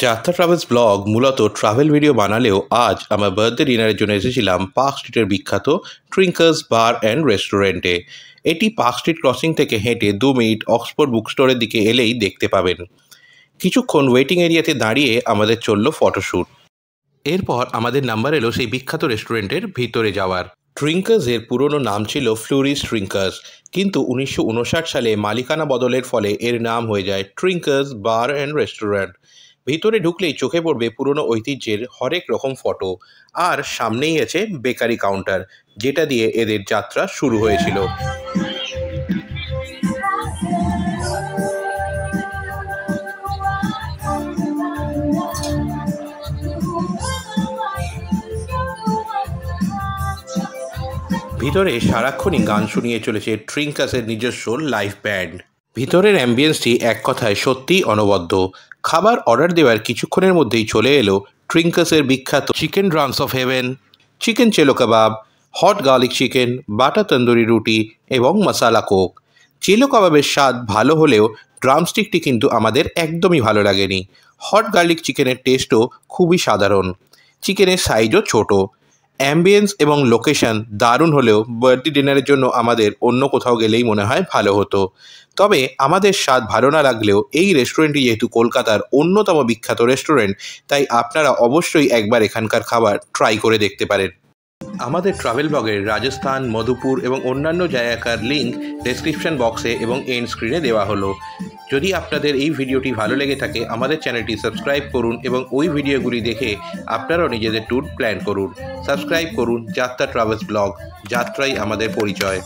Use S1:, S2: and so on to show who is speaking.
S1: যাত্রা travels blog মূলত travel video বানালেও আজ আমার বার্থডে ডিনারের জন্য এসেছিলাম পার্ক স্ট্রিটের বিখ্যাত ট্রিঙ্কার্স বার অ্যান্ড রেস্টুরেন্টে। এটি পার্ক স্ট্রিট ক্রসিং থেকে হেঁটে 2 মিনিট অক্সফোর্ড বুক স্টোরের দিকে এলেই দেখতে পাবেন। কিছুক্ষণ ওয়েটিং এরিয়াতে দাঁড়িয়ে আমাদের চলল ফটোশ্যুট। এরপর আমাদের নাম্বার এলো সেই বিখ্যাত রেস্টুরেন্টের ভিতরে যাওয়ার। ট্রিঙ্কার্সের পুরনো নাম ছিল ফ্লুরিস ট্রিঙ্কার্স, কিন্তু 1959 সালে মালিকানা বদলের ফলে এর নাম হয়ে যায় ট্রিঙ্কার্স বার অ্যান্ড রেস্টুরেন্ট। ভিতরে ঢুকলেই চোখে পড়বে পুরনো ঐতিহ্যের হরেক রকম ফটো, আর সামনেই আছে বেকারি কাউন্টার, যেটা দিয়ে এদের যাত্রা শুরু হয়েছিল। ভিতরে সারাক্ষণই গান শুনিয়ে চলেছে ট্রিঙ্কার্সের নিজস্ব লাইভ ব্যান্ড। ভিতরের অ্যাম্বিয়েন্সটি এক কথায় সত্যিই অনবদ্য। খাবার অর্ডার দেওয়ার কিছুক্ষণের মধ্যেই চলে এলো ট্রিঙ্কার্সের বিখ্যাত chicken drums of heaven, chicken চেলো কাবাব, hot garlic chicken, butter tandoori roti এবং মশালা কোক। চেলো কাবাবের স্বাদ ভালো হলেও ড্রামস্টিকটি কিন্তু আমাদের একদমই ভালো লাগেনি। হট গার্লিক চিকেনের টেস্টও খুবই সাধারণ, চিকেনের সাইজও ছোট। অ্যাম্বিয়েন্স এবং লোকেশন দারুণ হলেও বার্থডে ডিনারের জন্য আমাদের অন্য কোথাও গেলেই মনে হয় ভালো হতো। তবে আমাদের স্বাদ ভালো না লাগলেও এই রেস্টুরেন্টটি যেহেতু কলকাতার অন্যতম বিখ্যাত রেস্টুরেন্ট, তাই আপনারা অবশ্যই একবার এখানকার খাবার ট্রাই করে দেখতে পারেন। আমাদের ট্রাভেল ব্লগের রাজস্থান, মধুপুর এবং অন্যান্য জায়গাকার লিঙ্ক ডেসক্রিপশন বক্সে এবং এন্ড স্ক্রিনে দেওয়া হলো। যদি আপনাদের এই ভিডিওটি ভালো লেগে থাকে আমাদের চ্যানেলটি সাবস্ক্রাইব করুন এবং ওই ভিডিওগুলি দেখে আপনারাও নিজেদের ট্যুর প্ল্যান করুন। সাবস্ক্রাইব করুন যাত্রা ট্রাভেলস ব্লগ, যাত্রাই আমাদের পরিচয়।